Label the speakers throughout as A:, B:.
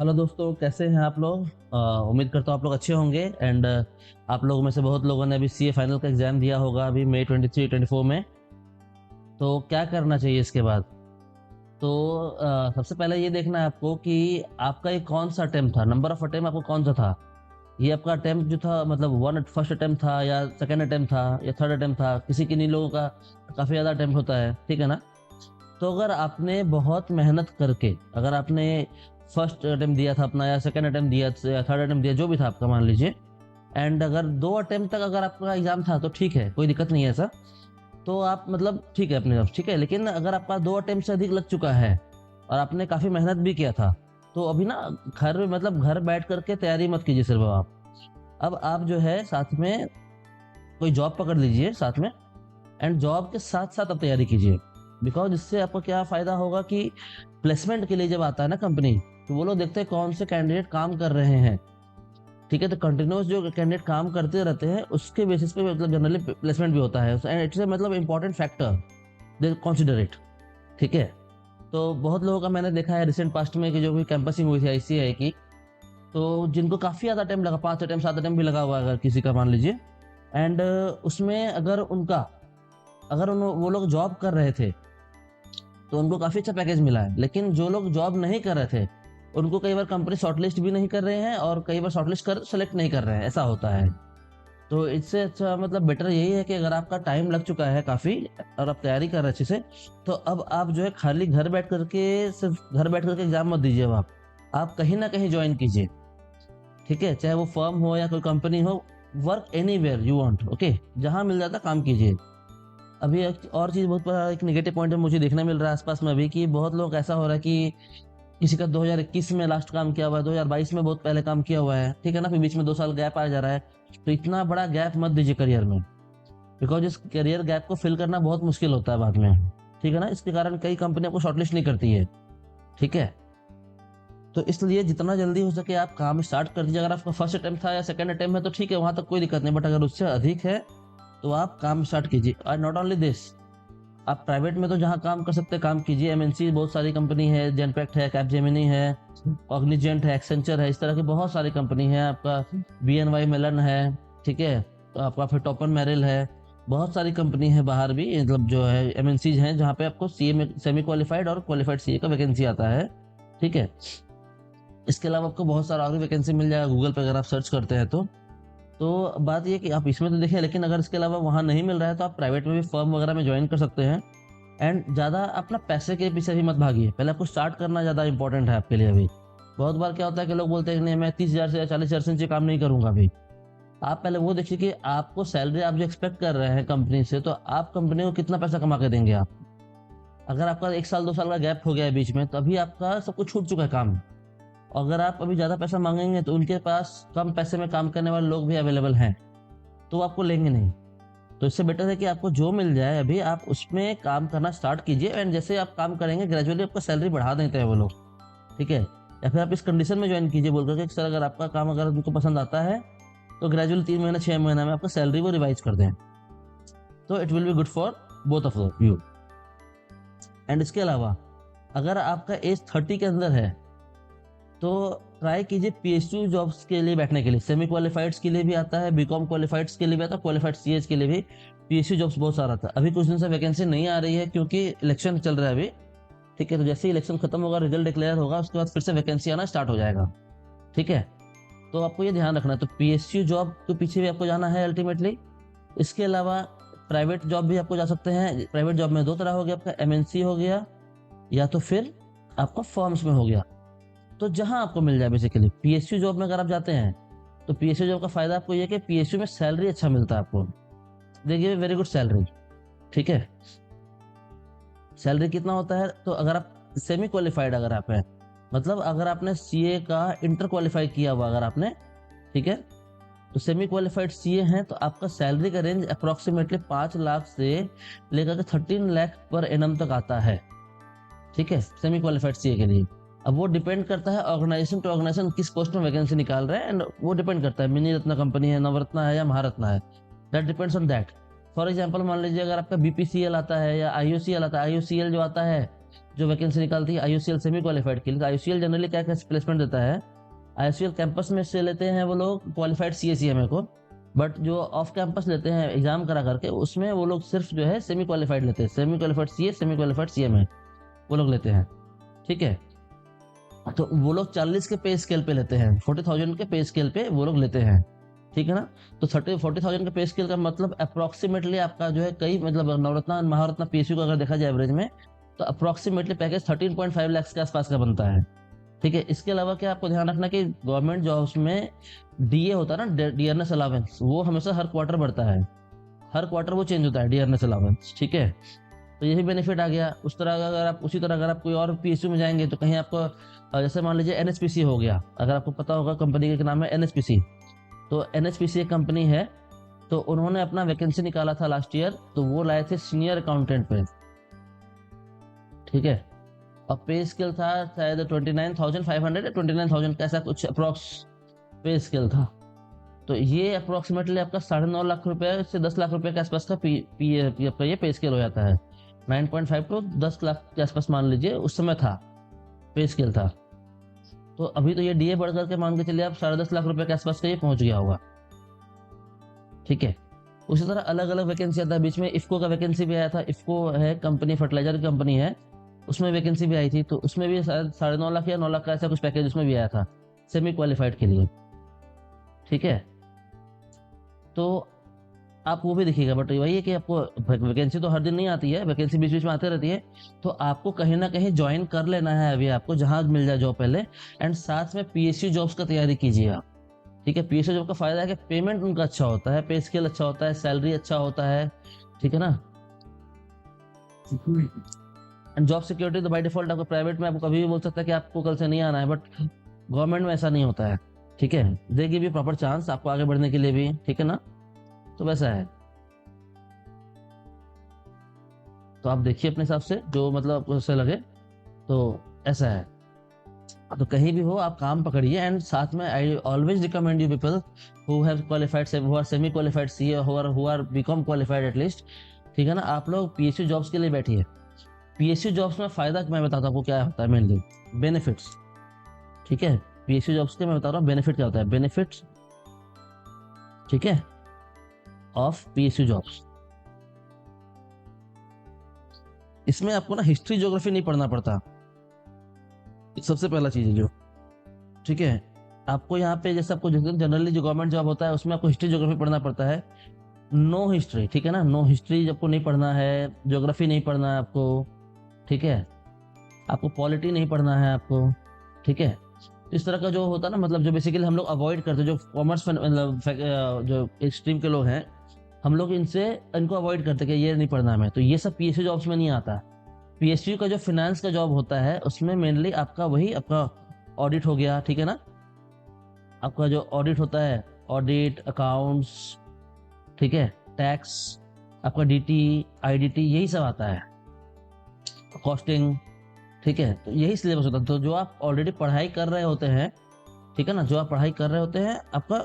A: Hello दोस्तों, कैसे हैं आप लोग। उम्मीद करता हूँ आप लोग अच्छे होंगे। एंड आप लोगों में से बहुत लोगों ने अभी सीए फाइनल का एग्जाम दिया होगा अभी मई 23-24 में। तो क्या करना चाहिए इसके बाद। तो सबसे पहले ये देखना है आपको कि आपका ये कौन सा अटेम्प्ट था, नंबर ऑफ अटेम्प्ट आपको कौन सा था। ये आपका अटेम्प्ट जो था मतलब वन फर्स्ट अटेम्प्ट था या सेकंड अटेम्प्ट था या थर्ड अटेम्प्ट था। किसी किन्हीं लोगों का काफ़ी ज़्यादा अटेम्प्ट होता है, ठीक है ना। तो अगर आपने बहुत मेहनत करके, अगर आपने फर्स्ट अटेम्प्ट दिया था अपना या सेकंड अटेम्प्ट दिया या थर्ड अटेम्प्ट दिया, जो भी था आपका मान लीजिए। एंड अगर 2 अटेम्प्ट तक अगर आपका एग्ज़ाम था तो ठीक है, कोई दिक्कत नहीं है ऐसा। तो आप मतलब ठीक है अपने आप, ठीक है। लेकिन अगर आपका 2 अटेम्प्ट से अधिक लग चुका है और आपने काफ़ी मेहनत भी किया था, तो अभी ना घर में मतलब घर बैठ कर के तैयारी मत कीजिए सिर्फ़ आप। अब आप जो है साथ में कोई जॉब पकड़ लीजिए साथ में। एंड जॉब के साथ-साथ आप तैयारी कीजिए। बिकॉज़ इससे आपको क्या फ़ायदा होगा कि प्लेसमेंट के लिए जब आता है ना कंपनी, तो वो लोग देखते हैं कौन से कैंडिडेट काम कर रहे हैं। ठीक है? तो कंटीन्यूअस जो कैंडिडेट काम करते रहते हैं, उसके बेसिस पे मतलब जनरली प्लेसमेंट भी होता है। एंड इट्स अ मतलब important factor, they consider it. ठीक है? तो बहुत लोगों का मैंने देखा है रिसेंट पास्ट में कि जो भी कैंपसिंग हुई थी आईसीएआई की, तो जिनको काफ़ी ज़्यादा टाइम लगा, 5 अटेम्प्ट 7 अटेम्प्ट भी लगा हुआ है अगर किसी का मान लीजिए। एंड उसमें अगर वो लोग जॉब कर रहे थे, तो उनको काफ़ी अच्छा पैकेज मिला है। लेकिन जो लोग जॉब नहीं कर रहे थे, उनको कई बार कंपनी शॉर्टलिस्ट भी नहीं कर रहे हैं और कई बार शॉर्टलिस्ट कर सेलेक्ट नहीं कर रहे हैं, ऐसा होता है। तो इससे अच्छा मतलब बेटर यही है कि अगर आपका टाइम लग चुका है काफ़ी और आप तैयारी कर रहे हैं अच्छे से, तो अब आप जो है खाली घर बैठ कर के सिर्फ़ घर बैठ कर के एग्ज़ाम मत दीजिए अब आप। आप कहीं न कहीं जॉइन कीजिए, ठीक है? चाहे वो फर्म हो या कोई कंपनी हो, work anywhere you want, okay? जहाँ मिल जाता काम कीजिए। अभी एक और चीज़ बहुत बड़ा एक नेगेटिव पॉइंट है मुझे देखने मिल रहा है आस-पास में अभी कि बहुत लोग ऐसा हो रहा है कि किसी का 2021 में लास्ट काम किया हुआ है, 2022 में बहुत पहले काम किया हुआ है, ठीक है ना? फिर बीच में 2 साल गैप आ जा रहा है। तो इतना बड़ा गैप मत दीजिए करियर में, बिकॉज़ इस करियर गैप को फिल करना बहुत मुश्किल होता है बाद में, ठीक है ना? इसके कारण कई कंपनी आपको शॉर्टलिस्ट नहीं करती है, ठीक है? तो इसलिए जितना जल्दी हो सके आप काम स्टार्ट कर दीजिए। अगर आपका फर्स्ट अटेम्प्ट था या सेकंड अटेम्प्ट है तो ठीक है, वहाँ तक कोई दिक्कत नहीं, बट अगर उससे अधिक है, तो आप काम स्टार्ट कीजिए। और नॉट ओनली दिस, आप प्राइवेट में तो जहाँ काम कर सकते हैं काम कीजिए। एमएनसी बहुत सारी कंपनी है, जेनपैक्ट है, कैपजेमिनी है, कॉग्निजेंट है, एक्सेंचर है, इस तरह की बहुत सारी कंपनी है। आपका बीएनवाई मेलन है, ठीक है? तो आपका फिर टॉपन मैरिल है, बहुत सारी कंपनी है बाहर भी, मतलब जो है एमएनसीज हैं जहाँ पे आपको सीए में सेमी क्वालिफाइड और क्वालिफाइड सीए का वैकेंसी आता है, ठीक है? इसके अलावा आपको बहुत सारा और भी वैकेंसी मिल जाएगा गूगल पे अगर आप सर्च करते हैं तो। तो बात ये है कि आप इसमें तो देखिए, लेकिन अगर इसके अलावा वहाँ नहीं मिल रहा है तो आप प्राइवेट में भी फर्म वगैरह में जॉइन कर सकते हैं। एंड ज़्यादा अपना पैसे के पीछे भी मत भागिए, पहले आपको स्टार्ट करना ज़्यादा इंपॉर्टेंट है आपके लिए अभी। बहुत बार क्या होता है कि लोग बोलते हैं कि नहीं मैं 30,000 से या 40,000 से नीचे काम नहीं करूँगा अभी। आप पहले वो देखिए कि आपको सैलरी आप जो एक्सपेक्ट कर रहे हैं कंपनी से, तो आप कंपनी को कितना पैसा कमा के देंगे आप। अगर आपका 1 साल 2 साल का गैप हो गया है बीच में, तो अभी आपका सब कुछ छूट चुका है काम। अगर आप अभी ज़्यादा पैसा माँगेंगे तो उनके पास कम पैसे में काम करने वाले लोग भी अवेलेबल हैं, तो वो आपको लेंगे नहीं। तो इससे बेटर है कि आपको जो मिल जाए अभी आप उसमें काम करना स्टार्ट कीजिए। एंड जैसे आप काम करेंगे ग्रेजुअली आपका सैलरी बढ़ा देते हैं वो लोग, ठीक है? या फिर आप इस कंडीशन में जॉइन कीजिए बोल कर के सर अगर आपका काम अगर उनको पसंद आता है, तो ग्रेजुअली 3 महीने 6 महीने में आपका सैलरी वो रिवाइज़ कर दें। तो it will be good for both of you. And इसके अलावा अगर आपका एज 30 के अंदर है, तो ट्राई कीजिए पीएसयू जॉब्स के लिए बैठने के लिए। सेमी क्वालिफाइड्स के लिए भी आता है, बीकॉम क्वालिफाइड्स के लिए भी आता है, क्वालिफाइड सीएच के लिए भी पीएसयू जॉब्स बहुत सारा आता है। अभी कुछ दिन से वैकेंसी नहीं आ रही है क्योंकि इलेक्शन चल रहा है अभी, ठीक है? तो जैसे ही इलेक्शन खत्म होगा, रिजल्ट डिक्लेयर होगा, उसके बाद फिर से वैकेंसी आना स्टार्ट हो जाएगा, ठीक है? तो आपको ये ध्यान रखना है। तो पीएसयू जॉब के पीछे भी आपको जाना है अल्टीमेटली। इसके अलावा प्राइवेट जॉब भी आपको जा सकते हैं। प्राइवेट जॉब में 2 तरह हो गया, आपका एमएनसी हो गया या तो फिर आपका फर्म्स में हो गया। तो जहाँ आपको मिल जाए बेसिकली। पीएसयू जॉब में अगर आप जाते हैं, तो पीएसयू जॉब का फ़ायदा आपको ये है कि पीएसयू में सैलरी अच्छा मिलता है आपको। They give a very good salary, ठीक है? सैलरी कितना होता है, तो अगर आप सेमी क्वालिफाइड अगर आप हैं, मतलब अगर आपने सीए का इंटर क्वालिफाई किया हुआ अगर आपने, ठीक है? तो सेमी क्वालिफाइड सीए हैं तो आपका सैलरी का रेंज अप्रॉक्सिमेटली 5 लाख से लेकर के 13 लाख पर एनम तक आता है, ठीक है? सेमी क्वालिफाइड सीए के लिए। अब वो डिपेंड करता है ऑर्गेनाइजेशन टू ऑर्गेनाइजेशन किस पोस्ट में वैकेंसी निकाल रहे हैं। एंड वो डिपेंड करता है मिनी रत्न कंपनी है, नवरत्ना है या महारत्ना है। That depends on that. For example मान लीजिए अगर आपका बीपीसीएल आता है या आईओसीएल आता है। आईओसीएल जो आता है जो वैकेंसी निकालती है IUCL सेमी क्वालिफाइड के लिए। IUCL जनरली क्या क्या प्लेसमेंट देता है, IUCL कैंपस में से लेते हैं वो लोग क्वालिफाइड CA/CMA को, बट जो ऑफ कैंपस लेते हैं एग्जाम करा करके उसमें वो लोग सिर्फ जो है सेमी क्वालिफाइड लेते हैं, semi qualified CA, semi qualified CMA वो लोग लेते हैं। ठीक है, तो वो लोग 40 के पे स्केल पे लेते हैं, 40,000 के पे स्केल पे वो लोग लेते हैं। ठीक है ना, तो 40,000 के पे स्केल का मतलब अप्रोक्सीमेटली आपका जो है कई मतलब नवरत्ना महारत्ना PSU को अगर देखा जाए एवरेज में, तो अप्रोक्सीमेटली पैकेज 13.5 लाख के आसपास का बनता है। ठीक है, इसके अलावा क्या आपको ध्यान रखना कि गवर्नमेंट जॉब्स में DA होता है ना, डियरनेस अलावेंस, वो हमेशा हर क्वार्टर बढ़ता है, हर क्वार्टर वो चेंज होता है डियरनेस अलावेंस। ठीक है, तो यही बेनिफिट आ गया। उस तरह का अगर आप उसी तरह अगर आप कोई और PSU में जाएंगे तो कहीं आपको जैसे मान लीजिए NHPC हो गया, अगर आपको पता होगा कंपनी का नाम है NHPC, तो NHPC एक कंपनी है, तो उन्होंने अपना वैकेंसी निकाला था लास्ट ईयर, तो वो लाए थे सीनियर अकाउंटेंट पे। ठीक है, और पे स्केल था शायद 29,500 या 29,000 का, ऐसा कुछ अप्रोक्स पे स्केल था। तो ये अप्रोक्सीमेटली आपका 9.5 लाख रुपए से 10 लाख रुपए के आसपास का आपका ये पे स्केल हो जाता है। 9.5 टू 10 लाख के आसपास मान लीजिए उस समय था, पे स्केल था। तो अभी तो ये DA बढ़ करके मान के चलिए आप 10.5 लाख रुपए के आसपास का ये पहुंच गया होगा। ठीक है, उसी तरह अलग अलग वैकेंसी आता है। बीच में इफ्को का वैकेंसी भी आया था, इफ्को है कंपनी, फर्टिलाइजर की कंपनी है, उसमें वैकेंसी भी आई थी, तो उसमें भी शायद 9.5 लाख या 9 लाख का ऐसा कुछ पैकेज उसमें भी आया था सेमी क्वालिफाइड के लिए। ठीक है, तो आप वो भी देखिएगा, बट वही है कि आपको वैकेंसी तो हर दिन नहीं आती है, वैकेंसी बीच बीच में आती रहती है, तो आपको कहीं ना कहीं ज्वाइन कर लेना है अभी, आपको जहां मिल जाए जॉब पहले, एंड साथ में PSU जॉब्स का तैयारी कीजिए आप। ठीक है, PSU जॉब का फायदा है कि पेमेंट उनका अच्छा होता है, पे स्केल अच्छा होता है, सैलरी अच्छा होता है। ठीक है ना, एंड जॉब सिक्योरिटी तो बाय डिफॉल्ट आपको प्राइवेट में आपको कभी भी बोल सकता है कि आपको कल से नहीं आना है, बट गवर्नमेंट में ऐसा नहीं होता है। ठीक है, देगी भी प्रॉपर चांस आपको आगे बढ़ने के लिए भी। ठीक है ना, तो वैसा है, तो आप देखिए अपने हिसाब से जो मतलब आपको ऐसा लगे, तो ऐसा है। तो कहीं भी हो आप काम पकड़िए, एंड साथ में I always recommend you people who have qualified, who are semi qualified CA, who are BCom qualified at least. ठीक है ना, आप लोग PSU जॉब्स के लिए बैठिए। PSU जॉब्स में फायदा मैं बताता हूँ आपको क्या होता है, मेनली बेनिफिट्स। ठीक है, PSU जॉब्स के मैं बता रहा हूँ बेनिफिट क्या होता है, बेनिफिट्स। ठीक है, ऑफ PSU जॉब्स, इसमें आपको ना हिस्ट्री ज्योग्राफी नहीं पढ़ना पड़ता, सबसे पहला चीज है जो। ठीक है, आपको यहाँ पे जैसे आपको जनरली जो गवर्नमेंट जॉब होता है उसमें आपको हिस्ट्री ज्योग्राफी पढ़ना पड़ता है, नो हिस्ट्री। ठीक है ना, नो हिस्ट्री आपको नहीं पढ़ना है, ज्योग्राफी नहीं पढ़ना है आपको। ठीक है, आपको पॉलिटी नहीं पढ़ना है आपको। ठीक है, इस तरह का जो होता है ना, मतलब जो बेसिकली हम लोग अवॉइड करते हैं, जो कॉमर्स मतलब जो एक स्ट्रीम के लोग हैं, हम लोग इनको अवॉइड करते हैं कि ये नहीं पढ़ना हमें, तो ये सब PSU जॉब्स में नहीं आता। PSU का जो फाइनेंस का जॉब होता है उसमें मेनली आपका वही आपका ऑडिट हो गया। ठीक है ना, आपका जो ऑडिट होता है, ऑडिट, अकाउंट्स, ठीक है, टैक्स, आपका DT, IDT, यही सब आता है, कॉस्टिंग। ठीक है, तो यही सिलेबस होता है, तो जो आप ऑलरेडी पढ़ाई कर रहे होते हैं, ठीक है ना, जो आप पढ़ाई कर रहे होते हैं आपका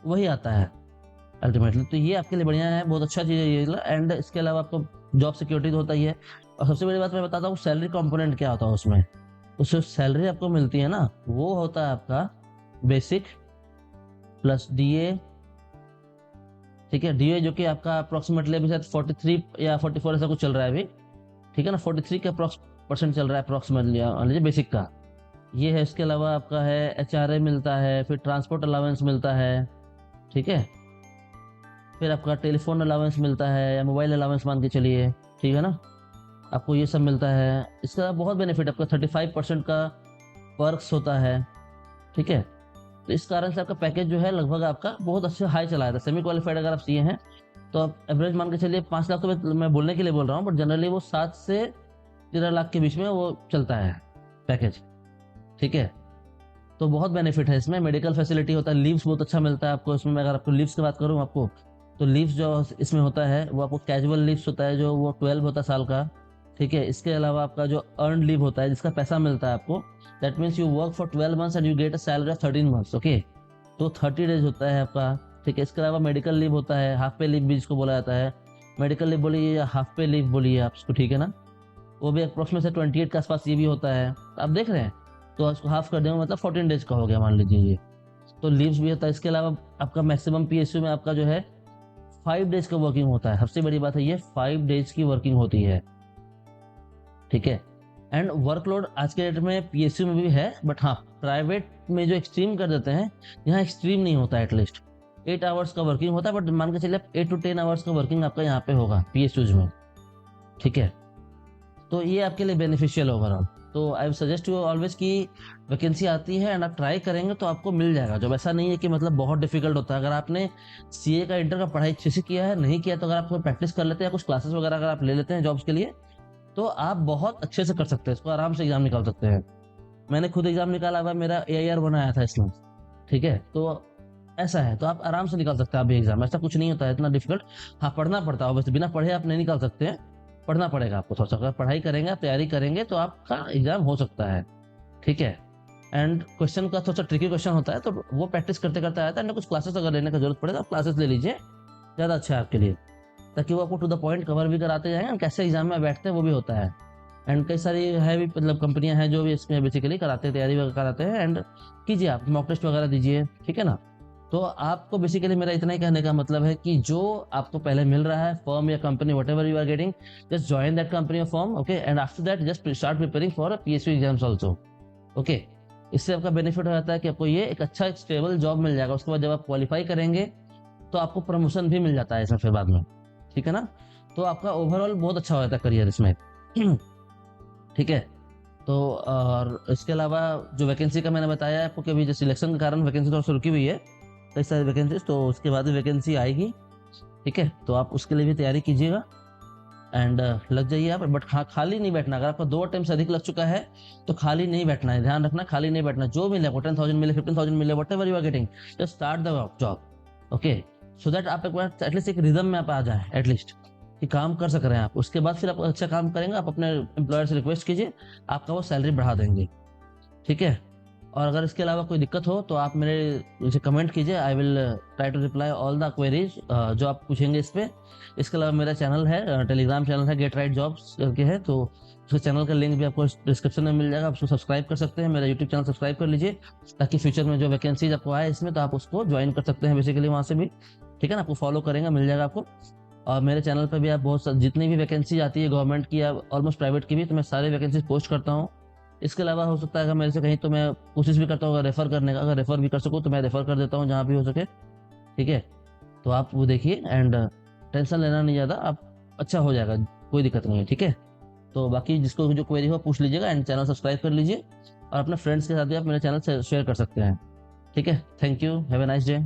A: वही आता है अल्टीमेटली। तो ये आपके लिए बढ़िया है, बहुत अच्छा चीज़ है ये। एंड इसके अलावा आपको जॉब सिक्योरिटी तो होता ही है, और सबसे बड़ी बात मैं बताता हूँ सैलरी कंपोनेंट क्या होता है उसमें। उससे सैलरी आपको मिलती है ना, वो होता है आपका बेसिक प्लस DA। ठीक है, DA जो कि आपका अप्रोक्सीमेटली अभी शायद 43 या 44 ऐसा कुछ चल रहा है अभी। ठीक है ना, 43 के % चल रहा है अप्रोक्सीमेटली बेसिक का, ये है। इसके अलावा आपका है HRA मिलता है, फिर ट्रांसपोर्ट अलाउंस मिलता है। ठीक है, फिर आपका टेलीफोन अलाउंस मिलता है या मोबाइल अलाउंस मान के चलिए। ठीक है ना, आपको ये सब मिलता है। इसका बहुत बेनिफिट, आपका 35% का पर्क्स होता है। ठीक है, तो इस कारण से आपका पैकेज जो है लगभग आपका बहुत अच्छा हाई चला था। सेमी क्वालिफाइड अगर आप CA हैं तो आप एवरेज मान के चलिए 5 लाख तो मैं बोलने के लिए बोल रहा हूँ, बट जनरली वो 7 से 13 लाख के बीच में वो चलता है पैकेज। ठीक है, तो बहुत बेनिफिट है इसमें। मेडिकल फैसिलिटी होता है, लीव्स बहुत अच्छा मिलता है आपको इसमें। अगर आपको लीव्स की बात करूँ आपको, तो लीव्स जो इसमें होता है वो आपको कैजुअल लीव्स होता है, जो वो 12 होता है साल का। ठीक है, इसके अलावा आपका जो अर्न लीव होता है जिसका पैसा मिलता है आपको, that means you work for 12 months and you get a salary of 13 months. Okay, तो 30 डेज होता है आपका। ठीक है, इसके अलावा मेडिकल लीव होता है, हाफ पे लीव भी जिसको बोला जाता है। मेडिकल लीव बोलिए या हाफ पे लीव बोलिए आप इसको। ठीक है ना, वो भी अप्रोक्सीमेट 28 के आसपास ये भी होता है। आप देख रहे हैं, तो उसको हाफ कर देंगे मतलब 14 डेज का हो गया मान लीजिए ये। तो लीव्स भी होता है। इसके अलावा आपका मैक्सिमम पीएसयू में आपका जो है 5 डेज का वर्किंग होता है। सबसे बड़ी बात है ये 5 डेज की वर्किंग होती है, ठीक है। एंड वर्कलोड आज के डेट में पीएसयू में भी है, बट हाँ प्राइवेट में जो एक्सट्रीम कर देते हैं, यहाँ एक्सट्रीम नहीं होता। एटलीस्ट 8 आवर्स का वर्किंग होता है, बट मान के चलिए 8 to 10 आवर्स का वर्किंग आपका यहाँ पे होगा पीएसयूज में, ठीक है। तो ये आपके लिए बेनिफिशियल ओवरऑल। तो आई सजेस्ट यू ऑलवेज कि वैकेंसी आती है एंड आप ट्राई करेंगे तो आपको मिल जाएगा जॉब। ऐसा नहीं है कि मतलब बहुत डिफिकल्ट होता है। अगर आपने सीए का इंटर का पढ़ाई अच्छे से किया है, नहीं किया तो अगर आप प्रैक्टिस कर लेते हैं, कुछ क्लासेस वगैरह अगर आप ले लेते हैं जॉब्स के लिए, तो आप बहुत अच्छे से कर सकते हैं इसको, आराम से एग्जाम निकाल सकते हैं। मैंने खुद एग्जाम निकाला हुआ, मेरा AIR बनाया था इसमें, ठीक है। तो ऐसा है, तो आप आराम से निकाल सकते हैं आप भी एग्जाम, ऐसा कुछ नहीं होता है इतना डिफिकल्ट। हाँ पढ़ना पड़ता है, वैसे बिना पढ़े आप नहीं निकाल सकते हैं, पढ़ना पड़ेगा आपको थोड़ा सा। अगर पढ़ाई करेंगे, आप तैयारी करेंगे तो आपका एग्जाम हो सकता है, ठीक है। एंड क्वेश्चन का थोड़ा सा ट्रिकी क्वेश्चन होता है, तो वो प्रैक्टिस करते करते आता है। कुछ क्लासेस अगर लेने की जरूरत पड़े तो आप क्लासेस ले लीजिए, ज़्यादा अच्छा है आपके लिए, ताकि वो आपको टू द पॉइंट कवर भी कराते जाएंगे, कैसे एग्जाम में बैठते हैं वो भी होता है। एंड कई सारी है भी मतलब कंपनियां हैं जो भी इसमें बेसिकली कराते हैं, तैयारी वगैरह कराते हैं। एंड कीजिए, आप मॉक टेस्ट वगैरह दीजिए, ठीक है ना। तो आपको बेसिकली मेरा इतना ही कहने का मतलब है कि जो आपको पहले मिल रहा है फर्म या company, whatever you are getting, just join that company और firm, okay. And after that just start preparing for PSU exams also, okay. इससे आपका बेनिफिट हो जाता है कि आपको ये एक अच्छा स्टेबल जॉब मिल जाएगा। उसके बाद जब आप क्वालिफाई करेंगे तो आपको प्रमोशन भी मिल जाता है इसमें फिर बाद में, ठीक है ना। तो आपका ओवरऑल बहुत अच्छा हो जाता है करियर इसमें ठीक है। तो और इसके अलावा जो वैकेंसी का मैंने बताया आपको कि अभी जो सिलेक्शन के कारण वैकेंसी थोड़ा सा रुकी हुई है, कई सारी वैकेंसीज, तो उसके बाद भी वैकेंसी आएगी, ठीक है। तो आप उसके लिए भी तैयारी कीजिएगा एंड लग जाइए आप। बट हाँ खाली नहीं बैठना। अगर आपका 2 अटेम्प्ट से अधिक लग चुका है तो खाली नहीं बैठना है, ध्यान रखना, खाली नहीं बैठना। जो मिले, 10,000 मिले, 15,000 मिले, whatever you are getting, just start the job, okay. So that आप एक बार एटलीस्ट एक रिदम में आप आ जाए, एटलीस्ट कि काम कर सक रहे हैं आप। उसके बाद फिर आप अच्छा काम करेंगे, आप अपने एम्प्लॉयर से रिक्वेस्ट कीजिए, आपका वो सैलरी बढ़ा देंगे, ठीक है। और अगर इसके अलावा कोई दिक्कत हो तो आप मेरे मुझे कमेंट कीजिए, I will try to reply all the queries जो आप पूछेंगे इस पे। इसके अलावा मेरा चैनल है, टेलीग्राम चैनल है, गेट राइट जॉब्स करके है, तो उस चैनल का लिंक भी आपको डिस्क्रिप्शन में मिल जाएगा। आप उसको सब्सक्राइब कर सकते हैं, मेरा यूट्यूब चैनल सब्सक्राइब कर लीजिए, ताकि फ्यूचर में जो वैकेंसीज आपको आए इसमें तो आप उसको ज्वाइन कर सकते हैं बेसिकली वहाँ से भी, ठीक है ना। आपको फॉलो करेंगे मिल जाएगा आपको। और मेरे चैनल पर भी आप जितनी भी वैकेंसी आती है गवर्नमेंट की या ऑलमोस्ट प्राइवेट की भी, तो मैं सारे वैकेंसी पोस्ट करता हूँ। इसके अलावा हो सकता है अगर मेरे से कहीं, तो मैं कोशिश भी करता हूँ अगर रेफर करने का, अगर रेफर भी कर सकूँ तो मैं रेफर कर देता हूँ जहाँ भी हो सके, ठीक है। तो आप वो देखिए एंड टेंशन लेना नहीं ज़्यादा, आप अच्छा हो जाएगा, कोई दिक्कत नहीं है, ठीक है। तो बाकी जिसको जो क्वेरी हो पूछ लीजिएगा एंड चैनल सब्सक्राइब कर लीजिए, और अपने फ्रेंड्स के साथ भी आप मेरे चैनल से शेयर कर सकते हैं, ठीक है। Thank you, have a nice day.